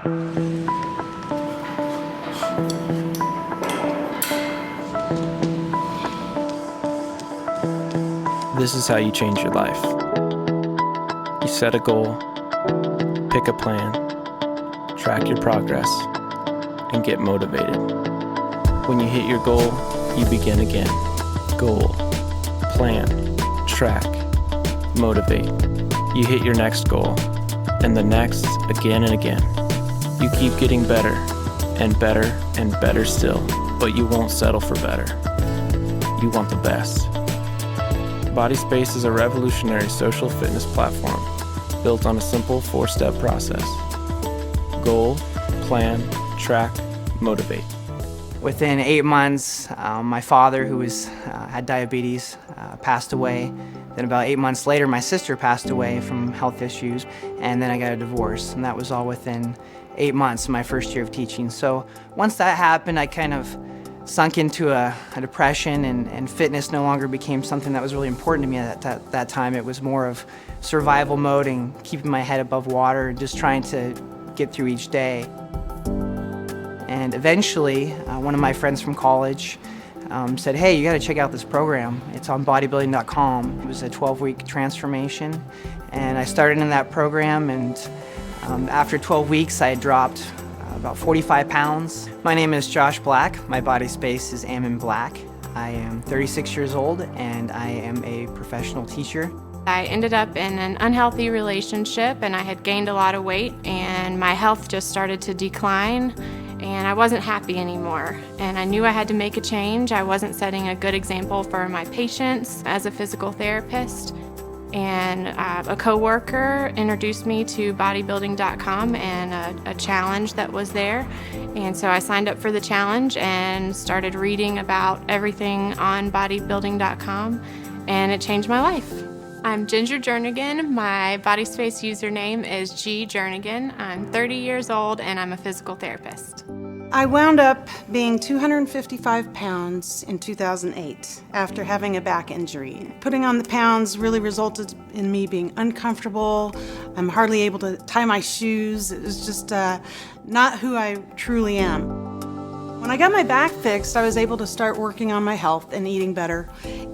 This is how you change your life. You set a goal, pick a plan, track your progress, and get motivated. When you hit your goal, you begin again. Goal, plan, track, motivate. You hit your next goal, and the next again and again. You keep getting better and better and better still, but you won't settle for better. You want the best. BodySpace is a revolutionary social fitness platform built on a simple 4-step process. Goal, plan, track, motivate. Within 8 months, my father, who had diabetes, passed away. Then about 8 months later, my sister passed away from health issues, and then I got a divorce, and that was all within 8 months of my first year of teaching. So once that happened, I kind of sunk into a depression, and fitness no longer became something that was really important to me at that time. It was more of survival mode and keeping my head above water, just trying to get through each day. And eventually, one of my friends from college said, hey, you gotta check out this program. It's on Bodybuilding.com. It was a 12-week transformation, and I started in that program, and after 12 weeks, I had dropped about 45 pounds. My name is Josh Black. My BodySpace is Am Black. I am 36 years old, and I am a professional teacher. I ended up in an unhealthy relationship, and I had gained a lot of weight, and my health just started to decline, and I wasn't happy anymore. And I knew I had to make a change. I wasn't setting a good example for my patients as a physical therapist. And a coworker introduced me to Bodybuilding.com and a challenge that was there. And so I signed up for the challenge and started reading about everything on Bodybuilding.com, and it changed my life. I'm Ginger Jernigan. My BodySpace username is G Jernigan. I'm 30 years old, and I'm a physical therapist. I wound up being 255 pounds in 2008 after having a back injury. Putting on the pounds really resulted in me being uncomfortable. I'm hardly able to tie my shoes. It was just not who I truly am. When I got my back fixed, I was able to start working on my health and eating better.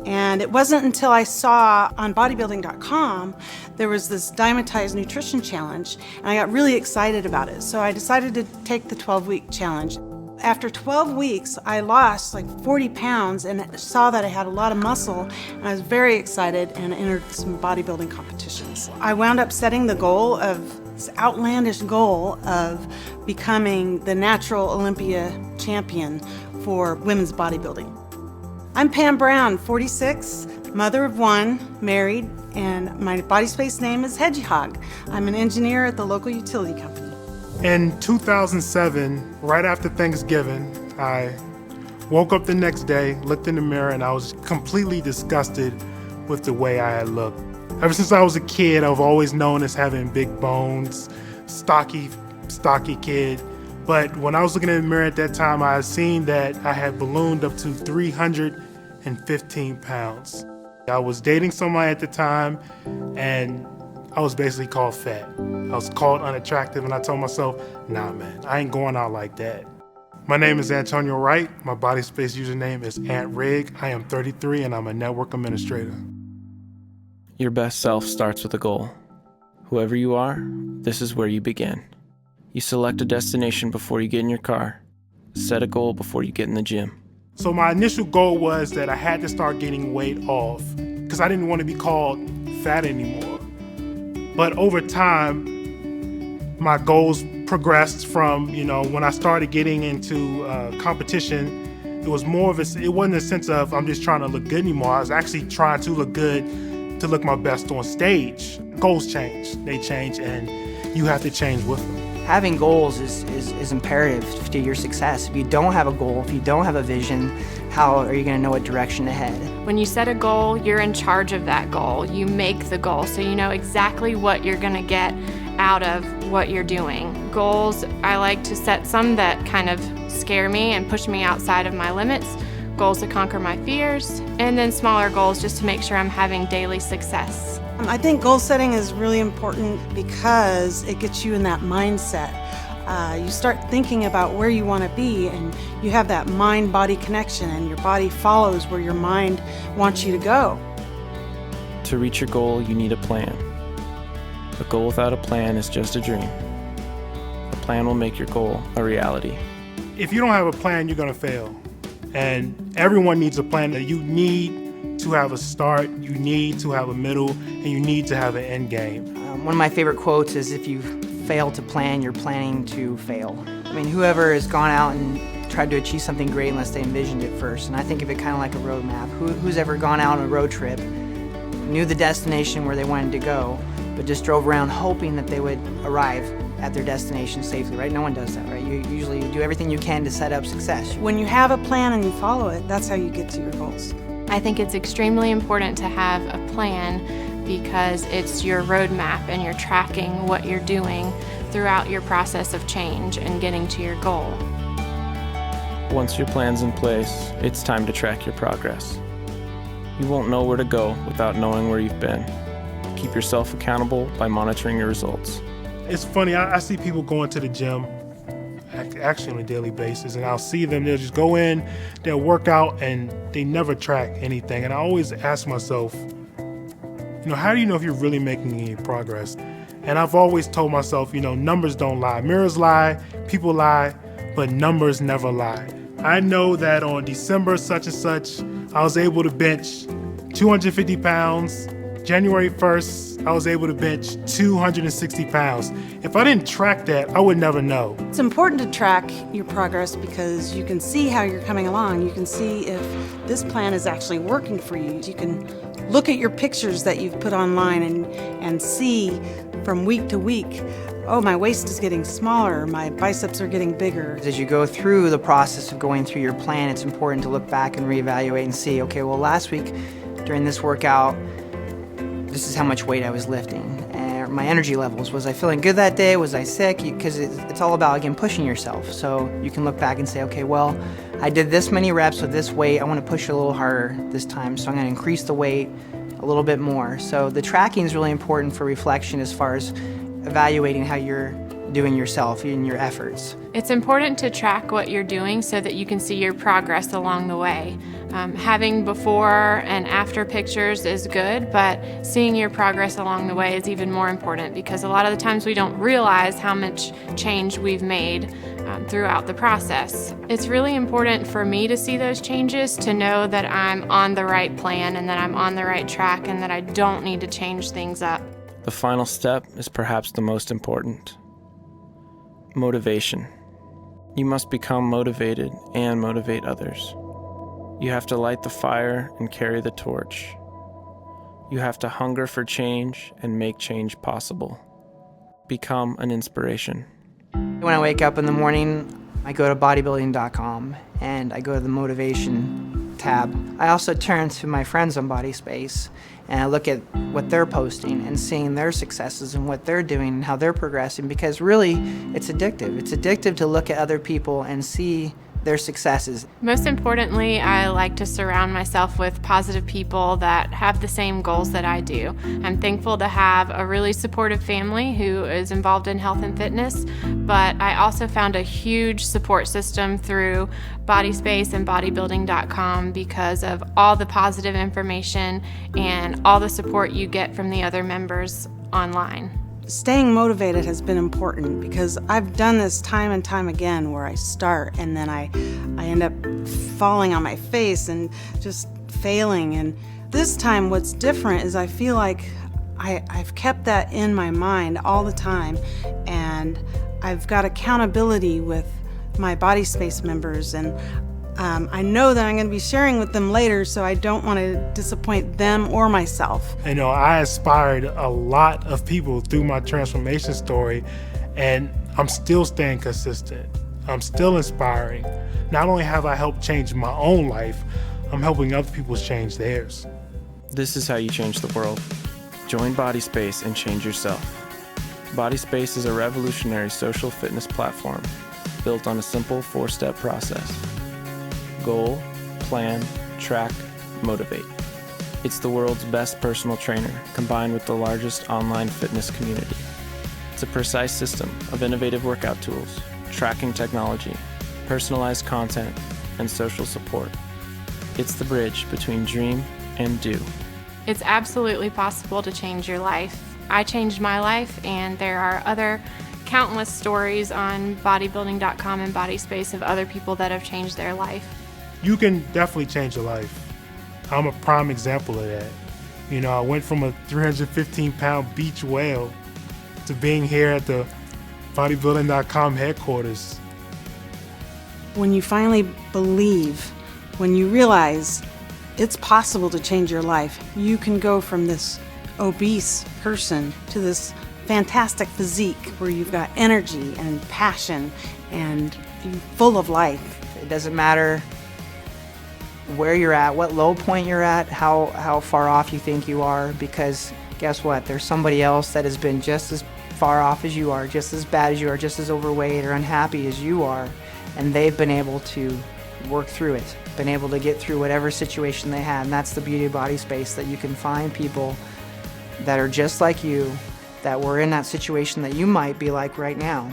And it wasn't until I saw on Bodybuilding.com there was this Diamondized Nutrition Challenge, and I got really excited about it. So I decided to take the 12-week challenge. After 12 weeks, I lost like 40 pounds and saw that I had a lot of muscle, and I was very excited and entered some bodybuilding competitions. I wound up setting the goal of this outlandish goal of becoming the natural Olympia champion for women's bodybuilding. I'm Pam Brown, 46, mother of 1, married, and my BodySpace name is Hedgehog. I'm an engineer at the local utility company. In 2007, right after Thanksgiving, I woke up the next day, looked in the mirror, and I was completely disgusted with the way I had looked. Ever since I was a kid, I've always known as having big bones, stocky kid. But when I was looking in the mirror at that time, I had seen that I had ballooned up to 315 pounds. I was dating someone at the time, and I was basically called fat. I was called unattractive, and I told myself, nah, man, I ain't going out like that. My name is Antonio Wright. My BodySpace username is AntRig. I am 33, and I'm a network administrator. Your best self starts with a goal. Whoever you are, this is where you begin. You select a destination before you get in your car. Set a goal before you get in the gym. So my initial goal was that I had to start getting weight off because I didn't want to be called fat anymore. But over time, my goals progressed from, when I started getting into competition, it was more of it wasn't a sense of I'm just trying to look good anymore. I was actually trying to look good to look my best on stage. Goals change, they change, and you have to change with them. Having goals is imperative to your success. If you don't have a goal, if you don't have a vision, how are you going to know what direction to head? When you set a goal, you're in charge of that goal. You make the goal, so you know exactly what you're going to get out of what you're doing. Goals, I like to set some that kind of scare me and push me outside of my limits. Goals to conquer my fears, and then smaller goals just to make sure I'm having daily success. I think goal setting is really important because it gets you in that mindset You start thinking about where you want to be, and you have that mind-body connection, and your body follows where your mind wants you to go. To reach your goal, you need a plan. A goal without a plan is just a dream. A plan will make your goal a reality. If you don't have a plan, you're gonna fail. And everyone needs a plan. That you need to have a start, you need to have a middle, and you need to have an end game. One of my favorite quotes is, if you fail to plan, you're planning to fail. I mean, whoever has gone out and tried to achieve something great unless they envisioned it first. And I think of it kind of like a roadmap. Who's ever gone out on a road trip, knew the destination where they wanted to go, but just drove around hoping that they would arrive at their destination safely, right? No one does that, right? You usually do everything you can to set up success. When you have a plan and you follow it, that's how you get to your goals. I think it's extremely important to have a plan because it's your roadmap and you're tracking what you're doing throughout your process of change and getting to your goal. Once your plan's in place, it's time to track your progress. You won't know where to go without knowing where you've been. Keep yourself accountable by monitoring your results. It's funny, I see people going to the gym, actually on a daily basis, and I'll see them, they'll just go in, they'll work out, and they never track anything. And I always ask myself, how do you know if you're really making any progress? And I've always told myself, numbers don't lie. Mirrors lie, people lie, but numbers never lie. I know that on December such and such, I was able to bench 250 pounds. January 1st, I was able to bench 260 pounds. If I didn't track that, I would never know. It's important to track your progress because you can see how you're coming along. You can see if this plan is actually working for you. You can look at your pictures that you've put online and see from week to week, oh, my waist is getting smaller, my biceps are getting bigger. As you go through the process of going through your plan, it's important to look back and reevaluate and see, okay, well, last week during this workout, this is how much weight I was lifting. My energy levels, was I feeling good that day? Was I sick? Because it's all about, again, pushing yourself. So you can look back and say, okay, well, I did this many reps with this weight. I want to push it a little harder this time, so I'm going to increase the weight a little bit more. So the tracking is really important for reflection as far as evaluating how you're doing yourself and your efforts. It's important to track what you're doing so that you can see your progress along the way. Having before and after pictures is good, but seeing your progress along the way is even more important because a lot of the times we don't realize how much change we've made throughout the process. It's really important for me to see those changes, to know that I'm on the right plan and that I'm on the right track and that I don't need to change things up. The final step is perhaps the most important. Motivation. You must become motivated and motivate others. You have to light the fire and carry the torch. You have to hunger for change and make change possible. Become an inspiration. When I wake up in the morning, I go to Bodybuilding.com and I go to the motivation tab. I also turn to my friends on BodySpace and I look at what they're posting and seeing their successes and what they're doing and how they're progressing, because really it's addictive. It's addictive to look at other people and see their successes. Most importantly, I like to surround myself with positive people that have the same goals that I do. I'm thankful to have a really supportive family who is involved in health and fitness, but I also found a huge support system through BodySpace and Bodybuilding.com because of all the positive information and all the support you get from the other members online. Staying motivated has been important because I've done this time and time again where I start and then I end up falling on my face and just failing. And this time what's different is I feel like I've kept that in my mind all the time, and I've got accountability with my BodySpace members, and I know that I'm going to be sharing with them later, so I don't want to disappoint them or myself. I inspired a lot of people through my transformation story, and I'm still staying consistent. I'm still inspiring. Not only have I helped change my own life, I'm helping other people change theirs. This is how you change the world. Join BodySpace and change yourself. BodySpace is a revolutionary social fitness platform built on a simple 4-step process. Goal, plan, track, motivate. It's the world's best personal trainer combined with the largest online fitness community. It's a precise system of innovative workout tools, tracking technology, personalized content, and social support. It's the bridge between dream and do. It's absolutely possible to change your life. I changed my life, and there are other countless stories on Bodybuilding.com and BodySpace of other people that have changed their life. You can definitely change your life. I'm a prime example of that. You know, I went from a 315-pound beach whale to being here at the Bodybuilding.com headquarters. When you finally believe, when you realize it's possible to change your life, you can go from this obese person to this fantastic physique where you've got energy and passion and you're full of life. It doesn't matter where you're at, what low point you're at, how far off you think you are, because guess what? There's somebody else that has been just as far off as you are, just as bad as you are, just as overweight or unhappy as you are, and they've been able to work through it, been able to get through whatever situation they had. And that's the beauty of BodySpace, that you can find people that are just like you, that were in that situation that you might be like right now,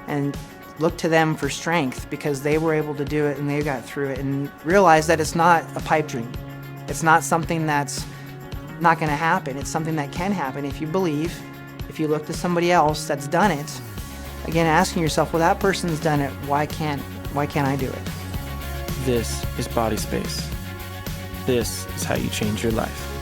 and look to them for strength because they were able to do it and they got through it, and realize that it's not a pipe dream. It's not something that's not going to happen. It's something that can happen if you believe, if you look to somebody else that's done it. Again, asking yourself, well, that person's done it, why can't I do it? This is BodySpace. This is how you change your life.